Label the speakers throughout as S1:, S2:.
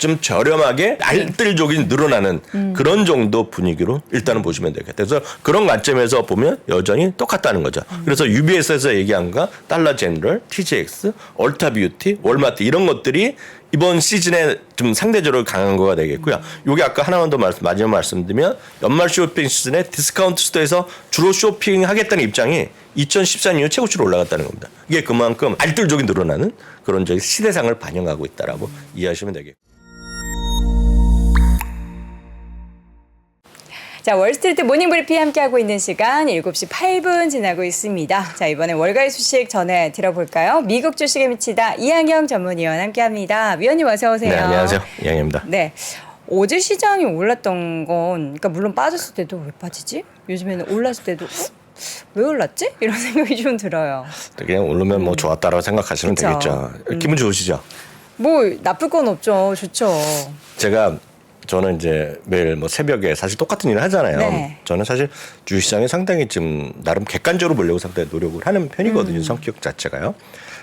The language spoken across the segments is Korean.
S1: 좀 저렴하게 알뜰족이 늘어나는 그런 정도 분위기로 일단은 보시면 되겠다. 그래서 그런 관점에서 보면 여전히 똑같다는 거죠. 그래서 UBS에서 얘기한 거 달러 제너럴, TJX, 얼타 뷰티, 월마트 이런 것들이 이번 시즌에 좀 상대적으로 강한 거가 되겠고요. 요게 아까 하나만 더 마지막 말씀드리면 연말 쇼핑 시즌에 디스카운트 스토어에서 주로 쇼핑하겠다는 입장이 2014년 이후 최고치로 올라갔다는 겁니다. 이게 그만큼 알뜰족이 늘어나는 그런 저기 시대상을 반영하고 있다라고 이해하시면 되겠고.
S2: 자, 월스트리트 모닝브리핑 함께하고 있는 시간 7시 8분 지나고 있습니다. 자, 이번에 월가의 소식 전해 들어볼까요? 미국 주식에 미치다 이항영 전문위원 함께합니다. 위원님 어서 오세요.
S1: 네, 안녕하세요. 이항영입니다.
S2: 네. 어제 시장이 올랐던 건, 그러니까 물론 빠졌을 때도 왜 빠지지? 요즘에는 올랐을 때도 왜 올랐지? 이런 생각이 좀 들어요.
S1: 그냥 오르면 뭐 좋았다라고 생각하시면
S2: 그쵸.
S1: 되겠죠. 기분 좋으시죠?
S2: 뭐 나쁠 건 없죠. 좋죠.
S1: 저는 이제 매일 뭐 새벽에 사실 똑같은 일을 하잖아요.
S2: 네.
S1: 저는 사실 주식시장에 상당히 좀 나름 객관적으로 보려고 상당히 노력을 하는 편이거든요. 성격 자체가요.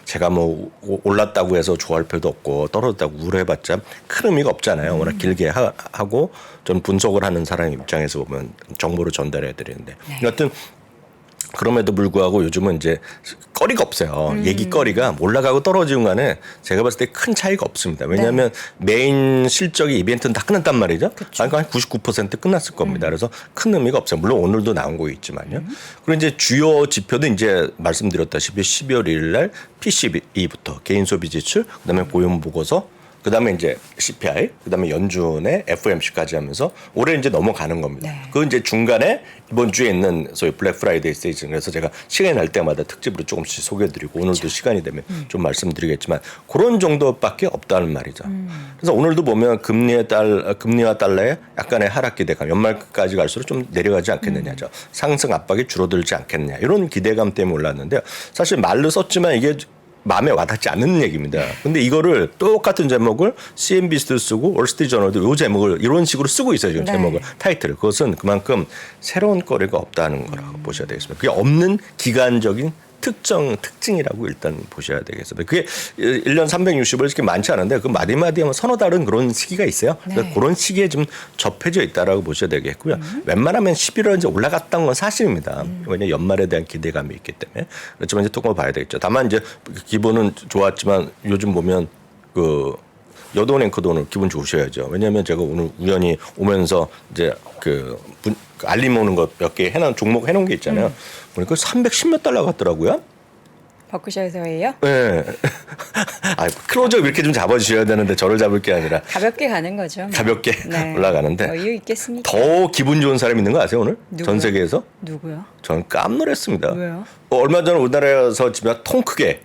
S1: 제가 뭐 올랐다고 해서 좋아할 필요도 없고 떨어졌다고 우려해봤자 큰 의미가 없잖아요. 워낙 길게 하고 좀 분석을 하는 사람 입장에서 보면 정보를 전달해 드리는데 여하튼 그럼에도 불구하고 요즘은 이제 거리가 없어요. 얘기거리가 올라가고 떨어지는 간에 제가 봤을 때 큰 차이가 없습니다. 왜냐하면 메인 실적이 이벤트는 다 끝났단 말이죠. 그러니까 한 99% 끝났을 겁니다. 그래서 큰 의미가 없어요. 물론 오늘도 나온 거 있지만요. 그리고 이제 주요 지표도 이제 말씀드렸다시피 12월 1일 날 PCE부터 개인 소비 지출, 그다음에 고용 보고서, 그다음에 이제 CPI, 그다음에 연준의 FOMC까지 하면서 올해 이제 넘어가는 겁니다.
S2: 네.
S1: 그 이제 중간에 이번 주에 있는 소위 블랙 프라이데이 시즌, 그래서 제가 시간이 날 때마다 특집으로 조금씩 소개해드리고 오늘도 시간이 되면 좀 말씀드리겠지만 그런 정도밖에 없다는 말이죠. 그래서 오늘도 보면 금리와 달러의 약간의 하락 기대감, 연말까지 갈수록 좀 내려가지 않겠느냐죠. 상승 압박이 줄어들지 않겠느냐 이런 기대감 때문에 올랐는데요. 사실 말로 썼지만 이게 마음에 와닿지 않는 얘기입니다. 근데 이거를 똑같은 제목을 CNBC도 쓰고 월스트리트저널도 이 제목을 이런 식으로 쓰고 있어요. 지금 제목을 타이틀을. 그것은 그만큼 새로운 거리가 없다는 거라고 보셔야 되겠습니다. 그게 없는 기간적인 특징이라고 일단 보셔야 되겠습니다. 그게 1년 360일 이렇게 많지 않은데 그 마디마디 하면 서너 다른 그런 시기가 있어요. 그래서 그런 시기에 좀 접해져 있다라고 보셔야 되겠고요. 웬만하면 11월 이제 올라갔던 건 사실입니다. 왜냐하면 연말에 대한 기대감이 있기 때문에. 그렇지만 이제 조금 봐야 되겠죠. 다만 이제 기분은 좋았지만 요즘 보면 그 여돈 앵커도 오늘 기분 좋으셔야죠. 왜냐하면 제가 오늘 우연히 오면서 이제 알림 오는 거 몇 개 해놓은 종목 해놓은 게 있잖아요. 보니까 310몇 달러 같더라고요.
S2: 버크셔에서예요?
S1: 네. 클로저 이렇게 좀 잡아주셔야 되는데 저를 잡을 게 아니라
S2: 가볍게 가는 거죠.
S1: 가볍게 올라가는데
S2: 여유 있겠습니까?
S1: 더 기분 좋은 사람 있는 거 아세요 오늘?
S2: 누구요?
S1: 전 세계에서?
S2: 누구요?
S1: 저는 깜놀했습니다.
S2: 왜요?
S1: 얼마 전에 우리나라에서 집에 통 크게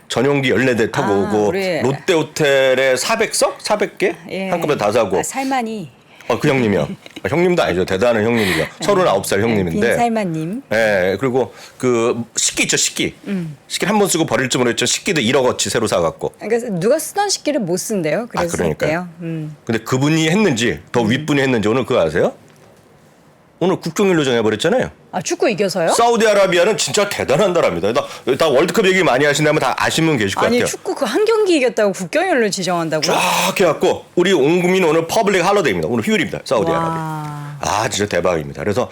S1: 전용기 14대 타고 오고
S2: 우리
S1: 롯데호텔에 400석? 400개? 한꺼번에 다 사고
S2: 살만이.
S1: 그 형님이요. 형님도 아니죠. 대단한 형님이죠. 39살 형님인데.
S2: 빈살만님.
S1: 네, 그리고 그 식기 있죠, 식기. 식기를 한 번 쓰고 버릴 줄 모르겠죠. 식기도 1억어치 새로 사갖고.
S2: 그러니까 누가 쓰던 식기를 못 쓴대요. 그래서
S1: 그러니까요.
S2: 쓸게요.
S1: 근데 그분이 했는지 더 윗분이 했는지 오늘 그거 아세요? 오늘 국경일로 정해버렸잖아요.
S2: 축구 이겨서요?
S1: 사우디아라비아는 진짜 대단한 나라입니다. 다 월드컵 얘기 많이 하신다면 다 아시는 분 계실 것 같아요.
S2: 축구 그 한 경기 이겼다고 국경일로 지정한다고요?
S1: 쫙 해갖고 우리 온 국민 오늘 퍼블릭 할러데이입니다. 오늘 휴일입니다. 사우디아라비아. 진짜 대박입니다. 그래서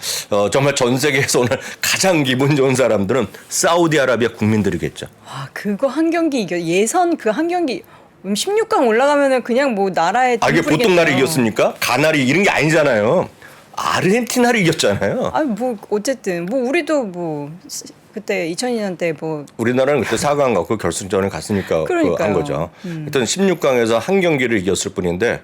S1: 정말 전 세계에서 오늘 가장 기분 좋은 사람들은 사우디아라비아 국민들이겠죠.
S2: 그거 한 경기 예선 그 한 경기 16강 올라가면은 그냥 뭐 나라에
S1: 이게 보통 나라 이겼습니까? 가나리 이런 게 아니잖아요. 아르헨티나를 이겼잖아요.
S2: 뭐 어쨌든 뭐 우리도 그때 2002년 때
S1: 우리나라는 그때 4강 가고 결승전에 갔으니까 한 거죠. 하여튼 16강에서 한 경기를 이겼을 뿐인데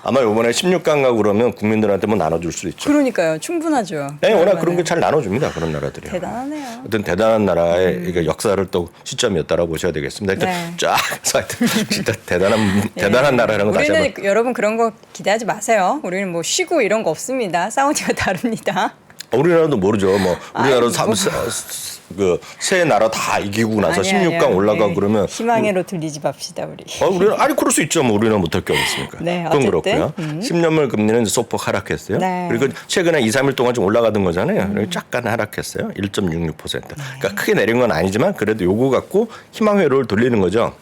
S1: 아마 이번에 16강 가고 그러면 국민들한테 뭐 나눠줄 수 있죠.
S2: 그러니까요. 충분하죠.
S1: 네, 워낙 그런 게 잘 나눠줍니다. 그런 나라들이.
S2: 대단하네요.
S1: 하여튼 대단한 나라의 역사를 또 시점이었다라고 보셔야 되겠습니다. 하여튼 하여튼 진짜 대단한 나라라는 거 다시 한번.
S2: 우리는 여러분 그런 거 기대하지 마세요. 우리는 뭐 쉬고 이런 거 없습니다. 사우디와 다릅니다.
S1: 우리나라도 모르죠. 우리나라도 세 나라 다 이기고 나서 16강 올라가고 그러면
S2: 희망으로 들리지 맙시다 우리.
S1: 우리는 그럴 수 있죠. 우리나라 못할 게 어딨습니까?
S2: 네,
S1: 그건
S2: 어쨌든.
S1: 그렇고요. 10년물 금리는 소폭 하락했어요.
S2: 네.
S1: 그리고 최근에 2, 3일 동안 좀 올라가던 거잖아요. 약간 하락했어요. 1.66%. 그러니까 크게 내린 건 아니지만 그래도 요거 갖고 희망 회로를 돌리는 거죠.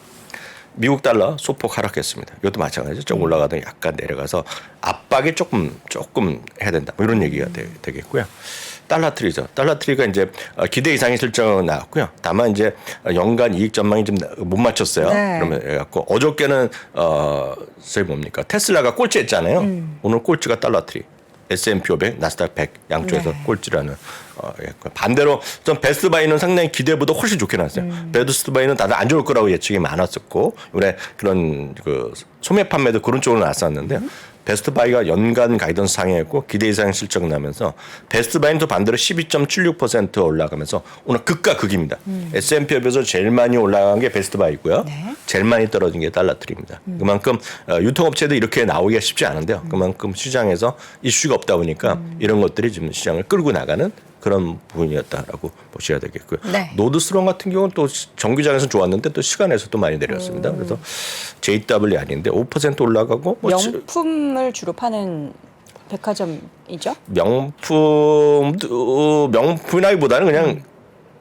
S1: 미국 달러 소폭 하락했습니다. 이것도 마찬가지죠. 좀 올라가던 약간 내려가서 압박이 조금 해야 된다. 뭐 이런 얘기가 되겠고요. 달러 트리죠. 달러 트리가 이제 기대 이상의 실적은 나왔고요. 다만 이제 연간 이익 전망이 좀 못 맞췄어요.
S2: 네.
S1: 그러면 해갖고 어저께는 저희 뭡니까 테슬라가 꼴찌했잖아요. 오늘 꼴찌가 달러 트리. S&P 500, 나스닥 100 양쪽에서
S2: 네.
S1: 꼴찌라는 반대로 좀 베스트바이는 상당히 기대보다 훨씬 좋게 나왔어요. 베스트바이는 다들 안 좋을 거라고 예측이 많았었고 이번에 그런 그 소매 판매도 그런 쪽으로 나왔었는데 베스트바이가 연간 가이던스 상회했고 기대 이상 실적 나면서 베스트바이는 또 반대로 12.76% 올라가면서 오늘 극과 극입니다. S&P 500에서 제일 많이 올라간 게 베스트바이고요.
S2: 네.
S1: 제일 많이 떨어진 게 달러트리입니다. 그만큼 유통업체도 이렇게 나오기가 쉽지 않은데요. 그만큼 시장에서 이슈가 없다 보니까 이런 것들이 지금 시장을 끌고 나가는 그런 부분이었다라고 보셔야 되겠고요.
S2: 네.
S1: 노드스트롱 같은 경우는 또 정규장에서 좋았는데 또 시간에서 또 많이 내렸습니다. 그래서 JW이 아닌데 5% 올라가고 뭐
S2: 명품을 주로 파는 백화점이죠?
S1: 명품이라기보다는 그냥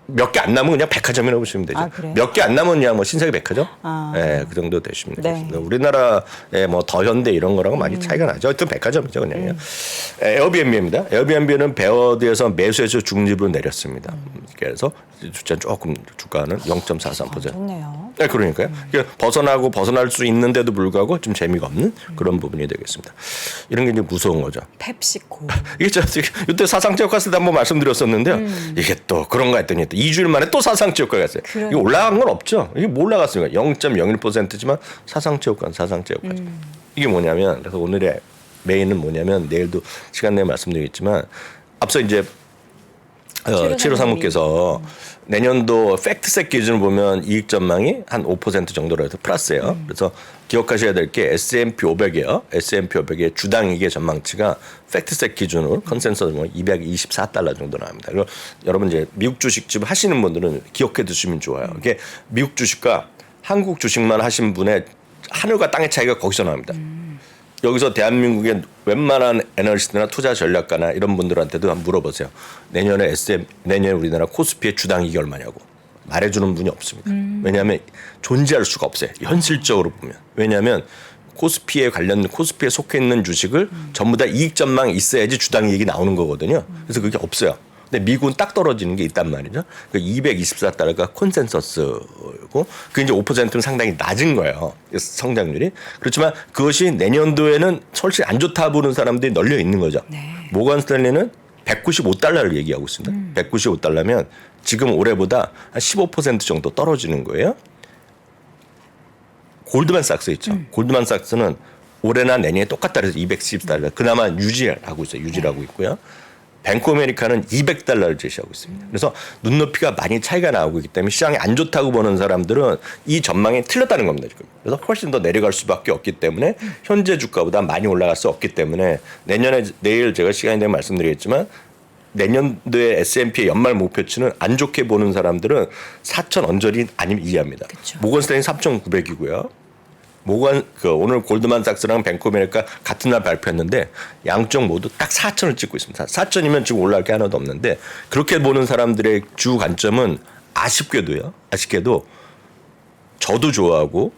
S1: 몇 개 안 남은 그냥 백화점이라고 보시면 되죠.
S2: 아, 그래요?
S1: 몇 개 안 남은 그냥 뭐 신세계 백화점,
S2: 아.
S1: 네, 그 정도 되시면
S2: 네.
S1: 되겠습니다. 우리나라의 뭐 더현대 이런 거랑은 많이 차이가 나죠. 하여튼 백화점이죠, 그냥요. 에어비앤비입니다. 에어비앤비는 베어드에서 매수해서 중립으로 내렸습니다. 그래서 조금 주가는 0.43%.
S2: 좋네요.
S1: 네, 그러니까요. 그러니까 벗어날 수 있는데도 불구하고 좀 재미가 없는 그런 부분이 되겠습니다. 이런 게 이제 무서운 거죠.
S2: 펩시코.
S1: 이게 저 이때 사상체육 갔을 때 한번 말씀드렸었는데요. 이게 또 그런가 했더니 또 2주일 만에 또 사상체육과 갔어요. 이게 올라간 건 없죠. 이게 뭐 올라갔습니까? 0.01%지만 사상체육관. 이게 뭐냐면 그래서 오늘의 메인은 뭐냐면 내일도 시간 내에 말씀드리겠지만 앞서 이제 7호 상무께서 내년도 팩트셋 기준을 보면 이익 전망이 한 5% 정도로 해서 플러스예요. 그래서 기억하셔야 될 게 S&P 500이에요. S&P 500의 주당 이익의 전망치가 팩트셋 기준으로 컨센서스 보면 224달러 정도 나옵니다. 그리고 여러분 이제 미국 주식집 하시는 분들은 기억해 두시면 좋아요. 이게 미국 주식과 한국 주식만 하신 분의 하늘과 땅의 차이가 거기서 나옵니다. 여기서 대한민국의 웬만한 애널리스트나 투자 전략가나 이런 분들한테도 한번 물어보세요. 내년에 우리나라 코스피의 주당 이익이 얼마냐고 말해주는 분이 없습니다. 왜냐하면 존재할 수가 없어요. 현실적으로 보면. 왜냐하면 코스피에 속해 있는 주식을 전부 다 이익 전망이 있어야지 주당 이익이 나오는 거거든요. 그래서 그게 없어요. 근데 미국은 딱 떨어지는 게 있단 말이죠. 그 224달러가 콘센서스고 그 이제 5%는 상당히 낮은 거예요. 성장률이. 그렇지만 그것이 내년도에는 솔직히 안 좋다 보는 사람들이 널려 있는 거죠.
S2: 네.
S1: 모건 스탠리는 195달러를 얘기하고 있습니다. 195달러면 지금 올해보다 한 15% 정도 떨어지는 거예요. 골드만삭스 있죠. 골드만삭스는 올해나 내년에 똑같다 그래서 210달러. 그나마 유지하고 있어요. 유지하고 있고요. 뱅크 아메리카는 200달러를 제시하고 있습니다. 그래서 눈높이가 많이 차이가 나오고 있기 때문에 시장이 안 좋다고 보는 사람들은 이 전망이 틀렸다는 겁니다. 지금. 그래서 훨씬 더 내려갈 수밖에 없기 때문에 현재 주가보다 많이 올라갈 수 없기 때문에 내일 제가 시간이 되면 말씀드리겠지만 내년도에 S&P의 연말 목표치는 안 좋게 보는 사람들은 4천 언저리 아니면 이해합니다.
S2: 그쵸.
S1: 모건 스탠리 3,900이고요. 오늘 골드만삭스랑 뱅크 아메리카 같은 날 발표했는데 양쪽 모두 딱 4천을 찍고 있습니다. 4천이면 지금 올라갈 게 하나도 없는데 그렇게 보는 사람들의 주 관점은 아쉽게도 저도 좋아하고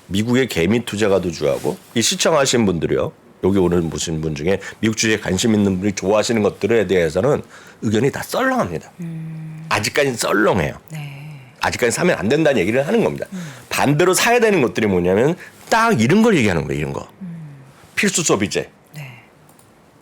S1: 미국의 개미 투자가도 좋아하고 이 시청하신 분들이요. 여기 오늘 보신 분 중에 미국 주식에 관심 있는 분이 좋아하시는 것들에 대해서는 의견이 다 썰렁합니다. 아직까지는 썰렁해요.
S2: 네.
S1: 아직까지 사면 안 된다는 얘기를 하는 겁니다. 반대로 사야 되는 것들이 뭐냐면 딱 이런 걸 얘기하는 거예요. 이런 거. 필수 소비재.
S2: 네.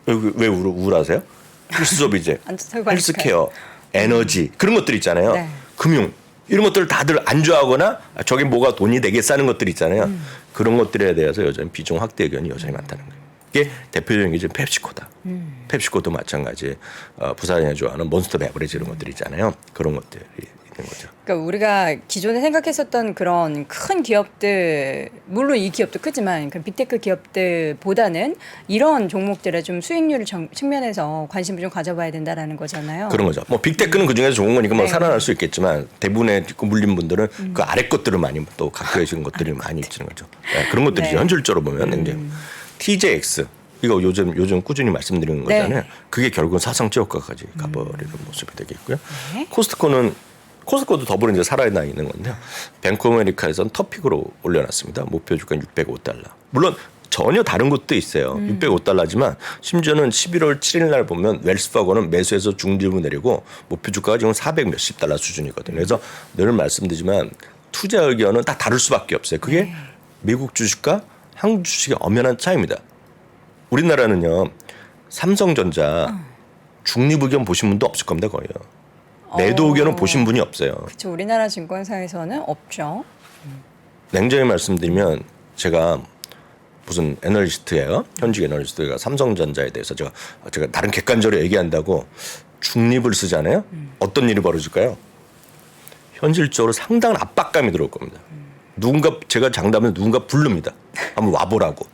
S1: 왜 우울하세요? 필수 소비재.
S2: 안 좋다고
S1: 헬스케어, 에너지 그런 것들 있잖아요.
S2: 네.
S1: 금융 이런 것들을 다들 안 좋아하거나 저게 뭐가 돈이 되겠어 하는 것들 있잖아요. 그런 것들에 대해서 여전히 비중 확대 의견이 여전히 많다는 거예요. 이게 대표적인 게 지금 펩시코다. 펩시코도 마찬가지. 부산에 좋아하는 몬스터 베버리지 이런 것들 있잖아요. 그런 것들이 있는 거죠.
S2: 그러니까 우리가 기존에 생각했었던 그런 큰 기업들, 물론 이 기업도 크지만 그 빅테크 기업들보다는 이런 종목들의 좀 수익률을 측면에서 관심을 좀 가져봐야 된다라는 거잖아요.
S1: 그런 거죠. 뭐 빅테크는 그 중에서 좋은 거니까 뭐
S2: 네.
S1: 살아날 수 있겠지만 대부분의 물린 분들은 그 아래 것들을 많이 또 갖고 계시는 것들이 많이 있는 거죠. 네, 그런 것들이
S2: 네.
S1: 현실적으로 보면 굉장히 TJX 이거 요즘 꾸준히 말씀드리는 거잖아요.
S2: 네.
S1: 그게 결국은 사상체육과까지 가버리는 모습이 되겠고요.
S2: 네.
S1: 코스트코도 더불어 이제 살아나 있는 건데요. 뱅크 오브 아메리카에서는 터픽으로 올려놨습니다. 목표 주가는 $605. 물론 전혀 다른 것도 있어요. $605지만 심지어는 11월 7일 날 보면 웰스파고는 매수해서 중립을 내리고 목표 주가가 지금 400 몇십 달러 수준이거든요. 그래서 늘 말씀드리지만 투자 의견은 다 다를 수밖에 없어요. 그게 미국 주식과 한국 주식의 엄연한 차이입니다. 우리나라는요. 삼성전자 중립 의견 보신 분도 없을 겁니다. 거의. 매도 의견은 보신 분이 없어요.
S2: 그렇죠. 우리나라 증권사에서는 없죠.
S1: 냉정히 말씀드리면 제가 무슨 애널리스트예요. 현직 애널리스트가 삼성전자에 대해서 제가 다른 객관적으로 얘기한다고 중립을 쓰잖아요. 어떤 일이 벌어질까요? 현실적으로 상당한 압박감이 들어올 겁니다. 누군가 제가 장담하면 누군가 부릅니다. 한번 와보라고.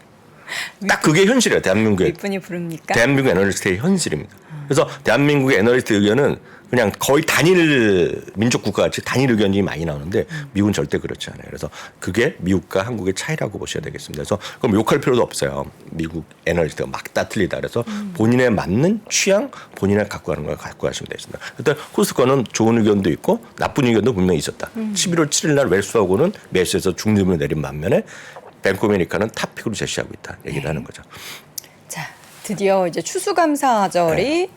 S1: 딱 그게 현실이에요. 대한민국의
S2: 윗분이 부릅니까?
S1: 대한민국 애널리스트의 현실입니다. 그래서 대한민국의 애널리스트 의견은 그냥 거의 단일 민족 국가같이 단일 의견이 많이 나오는데 미국은 절대 그렇지 않아요. 그래서 그게 미국과 한국의 차이라고 보셔야 되겠습니다. 그래서 그럼 욕할 필요도 없어요. 미국 애널리스트가 막 다 틀리다. 그래서 본인에 맞는 취향, 본인이 갖고 가는 걸 갖고 가시면 되겠습니다. 일단 코스트코는 좋은 의견도 있고 나쁜 의견도 분명히 있었다. 11월 7일 날 웰스파고는 매수해서 중립을 내린 반면에 뱅크 오브 아메리카는 탑픽으로 제시하고 있다. 얘기를 하는 거죠.
S2: 자, 드디어 이제 추수감사절이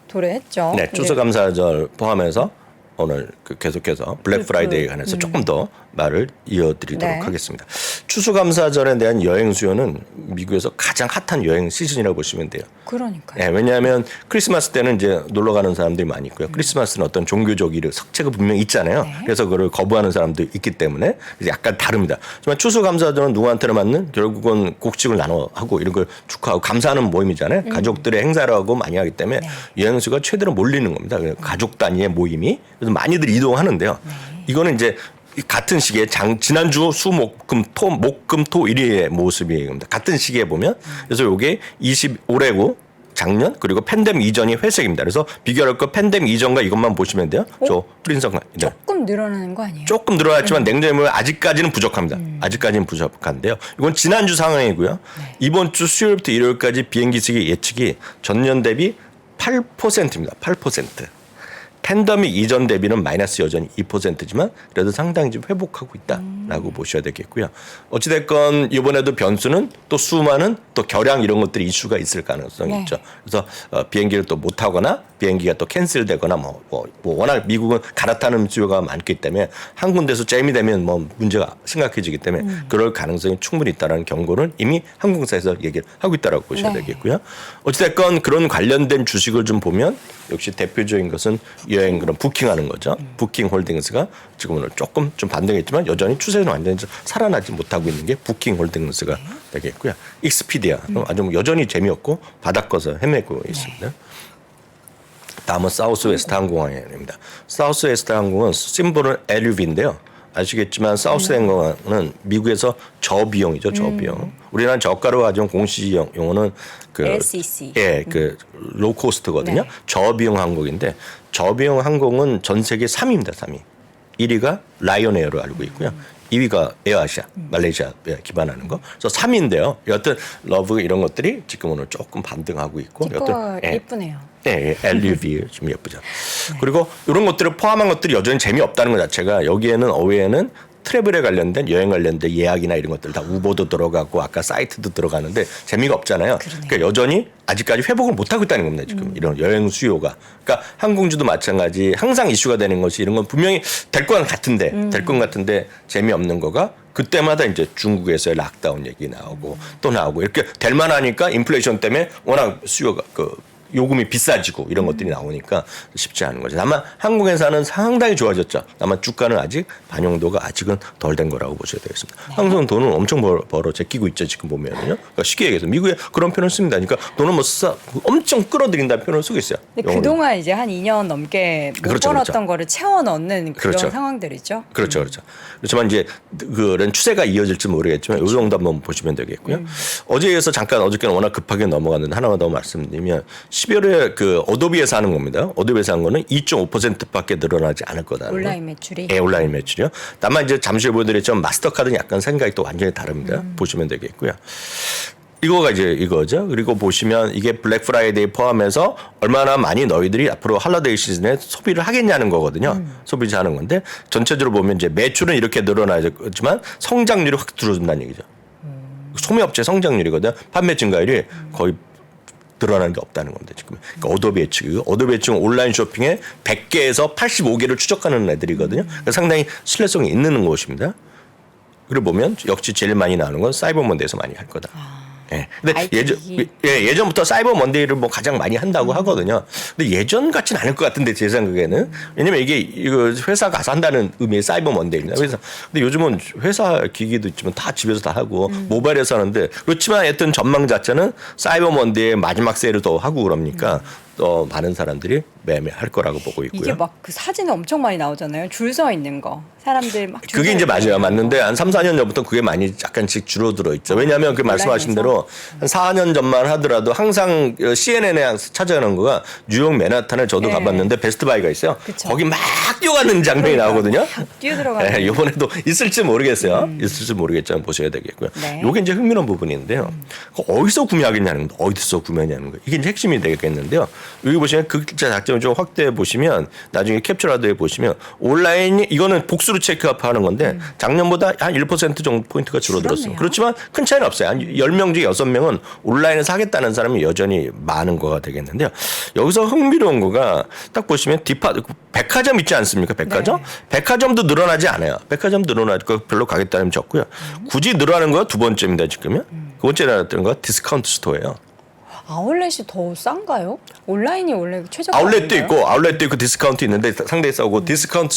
S2: 도래했죠.
S1: 네, 추수감사절 포함해서 오늘 계속해서 블랙 프라이데이에 관해서 조금 더 말을 이어드리도록
S2: 네.
S1: 하겠습니다. 추수감사절에 대한 여행 수요는 미국에서 가장 핫한 여행 시즌이라고 보시면 돼요.
S2: 그러니까요.
S1: 네, 왜냐하면 크리스마스 때는 이제 놀러 가는 사람들이 많이 있고요. 크리스마스는 어떤 종교적 석체가 분명히 있잖아요.
S2: 네.
S1: 그래서 그걸 거부하는 사람도 있기 때문에 약간 다릅니다. 하지만 추수감사절은 누구한테나 맞는 결국은 곡식을 나눠 하고 이런 걸 축하하고 감사하는 모임이잖아요. 가족들의 행사를 하고 많이 하기 때문에 여행 수가 최대로 몰리는 겁니다. 가족 단위의 모임이 그래서 많이들 이동하는데요. 이거는 이제 같은 시기에 지난주 목금토 1위의 모습입니다. 같은 시기에 보면 그래서 이게 올해고 작년 그리고 팬데믹 이전이 회색입니다. 그래서 비교할 거 팬데믹 이전과 이것만 보시면 돼요. 저 프린성과
S2: 조금 늘어나는 거 아니에요?
S1: 조금 늘어났지만 냉정히 보면 아직까지는 부족합니다. 아직까지는 부족한데요. 이건 지난주 상황이고요. 이번 주 수요일부터 일요일까지 비행기 시기 예측이 전년 대비 8%입니다. 8%. 팬데믹 이전 대비는 마이너스 여전히 2%지만 그래도 상당히 좀 회복하고 있다라고 보셔야 되겠고요. 어찌됐건 이번에도 변수는 또 수많은 또 결양 이런 것들이 이슈가 있을 가능성이 있죠. 그래서 비행기를 또 못 타거나 비행기가 또 캔슬되거나 뭐 워낙 미국은 갈아타는 수요가 많기 때문에 한 군데서 잼이 되면 뭐 문제가 심각해지기 때문에 그럴 가능성이 충분히 있다라는 경고를 이미 항공사에서 얘기를 하고 있다라고 보셔야 되겠고요. 어찌됐건 그런 관련된 주식을 좀 보면 역시 대표적인 것은 여행 그런 부킹하는 거죠. 부킹 홀딩스가 지금 오늘 조금 좀 반등했지만 여전히 추세는 완전히 살아나지 못하고 있는 게 부킹 홀딩스가 되겠고요. 익스피디아 아주 여전히 재미없고 바닥거서 헤매고 있습니다. 다음은 사우스웨스트 항공입니다. 사우스웨스트 항공은 심볼은 LUV인데요. 아시겠지만 사우스웨스트 항공은 미국에서 저비용이죠. 저비용. 우리나라는 저가로 가져온 공식 용어는
S2: LCC.
S1: 예, 로코스트거든요.
S2: 네.
S1: 저비용 항공인데 저비용 항공은 전 세계 3위입니다. 3위. 1위가 라이언에어로 알고 있고요. 2위가 에어아시아, 말레이시아에 기반하는 거. 그래서 3위인데요. 여하튼 러브 이런 것들이 지금 오늘 조금 반등하고 있고.
S2: 티커 예쁘네요.
S1: 네, LUV 좀 예쁘죠. 그리고 이런 것들을 포함한 것들이 여전히 재미없다는 것 자체가 여기에는 어웨에는 트래블에 관련된 여행 관련된 예약이나 이런 것들 다 우버도 들어가고 아까 사이트도 들어가는데 재미가 없잖아요. 그러니까 여전히 아직까지 회복을 못하고 있다는 겁니다. 지금 이런 여행 수요가. 그러니까 항공주도 마찬가지 항상 이슈가 되는 것이 이런 건 분명히 될 것 같은데 재미없는 거가 그때마다 이제 중국에서의 락다운 얘기 나오고 또 나오고 이렇게 될 만하니까 인플레이션 때문에 워낙 수요가 요금이 비싸지고 이런 것들이 나오니까 쉽지 않은 거죠. 다만 항공회사는 상당히 좋아졌죠. 다만 주가는 아직 반영도가 아직은 덜 된 거라고 보셔야 되겠습니다. 항공은 돈을 엄청 벌어 제끼고 있죠. 지금 보면은요. 그러니까 쉽게 얘기해서 미국에 그런 표현을 씁니다. 그러니까 돈을 엄청 끌어들인다는 표현을 쓰고 있어요.
S2: 근데 그동안 이제 한 2년 넘게 못
S1: 그렇죠,
S2: 벌었던
S1: 그렇죠.
S2: 거를 채워 넣는 그런
S1: 그렇죠.
S2: 상황들이죠.
S1: 그렇죠. 그렇지만 이제 그런 추세가 이어질지 모르겠지만 이 정도 한번 보시면 되겠고요. 어제에 이어서 잠깐 어저께는 워낙 급하게 넘어갔는데 하나만 더 말씀드리면 12월에 어도비에서 하는 겁니다. 어도비에서 한 거는 2.5%밖에 늘어나지 않을 거다.
S2: 온라인 매출이.
S1: 예, 온라인 매출이요. 다만 이제 잠시 후에 보여드렸지만 마스터카드는 약간 생각이 또 완전히 다릅니다. 보시면 되겠고요. 이거가 이제 이거죠. 그리고 보시면 이게 블랙 프라이데이 포함해서 얼마나 많이 너희들이 앞으로 할러데이 시즌에 소비를 하겠냐는 거거든요. 소비자 하는 건데 전체적으로 보면 이제 매출은 이렇게 늘어나지만 성장률이 확 줄어든다는 얘기죠. 소매업체 성장률이거든. 판매 증가율이 거의 드러나는 게 없다는 겁니다. 지금 그러니까 어도비 예측이고 어도비 예측은 온라인 쇼핑에 100개에서 85개를 추적하는 애들이거든요. 그러니까 상당히 신뢰성이 있는 곳입니다. 그리고 보면 역시 제일 많이 나오는 건 사이버 먼데이에서 많이 할 거다. 예. 근데 예전부터 사이버 먼데이를 뭐 가장 많이 한다고 하거든요. 근데 예전 같진 않을 것 같은데 제 생각에는 왜냐면 이게 이거 회사 가서 한다는 의미의 사이버 먼데이입니다. 그래서 근데 요즘은 회사 기기도 있지만 다 집에서 다 하고 모바일에서 하는데 그렇지만 하여튼 전망 자체는 사이버 먼데이의 마지막 세일을 더 하고 그러니까 더 많은 사람들이 매매할 거라고 보고 있고요.
S2: 이게 막 그 사진에 엄청 많이 나오잖아요. 줄 서 있는 거. 사람들 막 줄
S1: 그게
S2: 서
S1: 이제
S2: 있는
S1: 맞아요.
S2: 거.
S1: 맞는데 한 3, 4년 전부터 그게 많이 약간씩 줄어들어 있죠. 왜냐하면 그 말씀하신 대로 한 4년 전만 하더라도 항상 CNN에 찾아가는 거가 뉴욕 맨하탄을 저도
S2: 네.
S1: 가봤는데 베스트바이가 있어요.
S2: 그쵸.
S1: 거기 막 뛰어가는 장면이 나오거든요.
S2: 뛰어들어가는
S1: 네, 이번에도 있을지 모르겠어요. 있을지 모르겠지만 보셔야 되겠고요.
S2: 네.
S1: 이게 이제 흥미로운 부분인데요. 어디서 구매하겠냐는 거, 어디서 구매하냐는 거. 이게 이제 핵심이 되겠는데요. 여기 보시면 그 글자 작점을 좀 확대해 보시면 나중에 캡처라도 해 보시면 온라인이 이거는 복수로 체크업하는 건데 작년보다 한 1% 정도 포인트가 줄어들었어요.
S2: 줄었네요.
S1: 그렇지만 큰 차이는 없어요. 한 10명 중에 6명은 온라인에서 하겠다는 사람이 여전히 많은 거가 되겠는데요. 여기서 흥미로운 거가 딱 보시면 백화점 있지 않습니까? 백화점?
S2: 네.
S1: 백화점도 늘어나지 않아요. 백화점 늘어날 거 별로 가겠다는 적고요. 굳이 늘어나는 거 두 번째입니다. 지금요. 두 번째 나왔던 거 디스카운트 스토어예요.
S2: 아울렛이 더 싼가요? 온라인이 원래 최저가
S1: 아울렛도
S2: 아닌가요?
S1: 있고 아울렛도 있고 디스카운트 있는데 상당히 싸고 디스카운트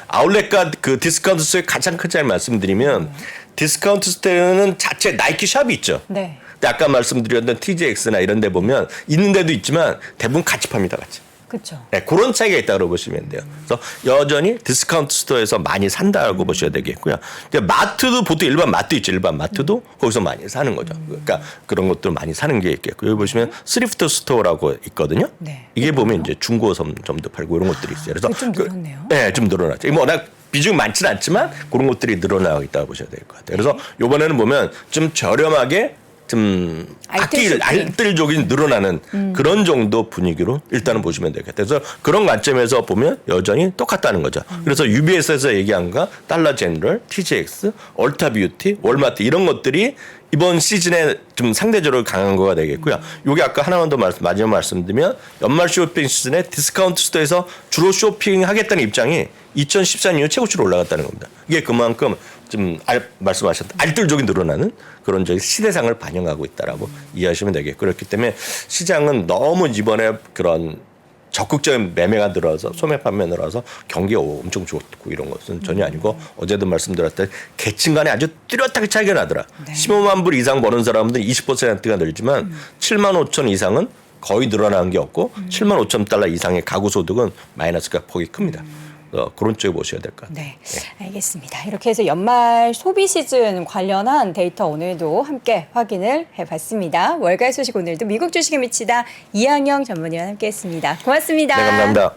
S1: 아울렛과 그 디스카운트 스토어의 가장 큰 차이를 말씀드리면 디스카운트 스토어는 자체 나이키 샵이 있죠.
S2: 네.
S1: 근데 아까 말씀드렸던 TJX나 이런 데 보면 있는 데도 있지만 대부분 같이 팝니다. 같이.
S2: 그렇죠.
S1: 네, 그런 차이가 있다고 보시면 돼요. 그래서 여전히 디스카운트 스토어에서 많이 산다고 보셔야 되겠고요. 이제 마트도 보통 일반 마트 있죠. 일반 마트도 거기서 많이 사는 거죠. 그러니까 그런 것들 많이 사는 게 있겠고 여기 보시면 스리프트 스토어라고 있거든요.
S2: 네.
S1: 이게 보면 이제 중고 점도 팔고 이런 것들이 있어요. 그래서
S2: 좀 늘었네요.
S1: 네, 좀 늘어났죠. 뭐 워낙 비중 많지는 않지만 그런 것들이 늘어나고 있다고 보셔야 될 것 같아요. 그래서 이번에는 보면 좀 저렴하게 좀 알뜰족이 늘어나는 그런 정도 분위기로 일단은 보시면 되겠다. 그래서 그런 관점에서 보면 여전히 똑같다는 거죠. 그래서 UBS에서 얘기한 거 달러 제너럴, TJX, 얼타 뷰티, 월마트 이런 것들이 이번 시즌에 좀 상대적으로 강한 거가 되겠고요. 요게 아까 하나만 더 마지막 말씀드리면 연말 쇼핑 시즌에 디스카운트 스토어에서 주로 쇼핑하겠다는 입장이 2014년 이후 최고치로 올라갔다는 겁니다. 이게 그만큼 좀 말씀하셨던 알뜰족이 늘어나는 그런 저희 시대상을 반영하고 있다라고 이해하시면 되겠고 그렇기 때문에 시장은 너무 이번에 그런 적극적인 매매가 늘어서 소매 판매 늘어서 경기가 엄청 좋고 이런 것은 전혀 아니고 어제도 말씀드렸던 계층 간에 아주 뚜렷하게 차이가 나더라.
S2: 네.
S1: 15만 불 이상 버는 사람들은 20%가 늘지만 7만 5천 이상은 거의 늘어나는 게 없고 7만 5천 달러 이상의 가구 소득은 마이너스가 폭이 큽니다. 그런 쪽에 보셔야 될 것 같아요.
S2: 네, 알겠습니다. 이렇게 해서 연말 소비 시즌 관련한 데이터 오늘도 함께 확인을 해봤습니다. 월가의 소식 오늘도 미국 주식에 미치다 이항영 전문위원 함께했습니다. 고맙습니다.
S1: 네, 감사합니다.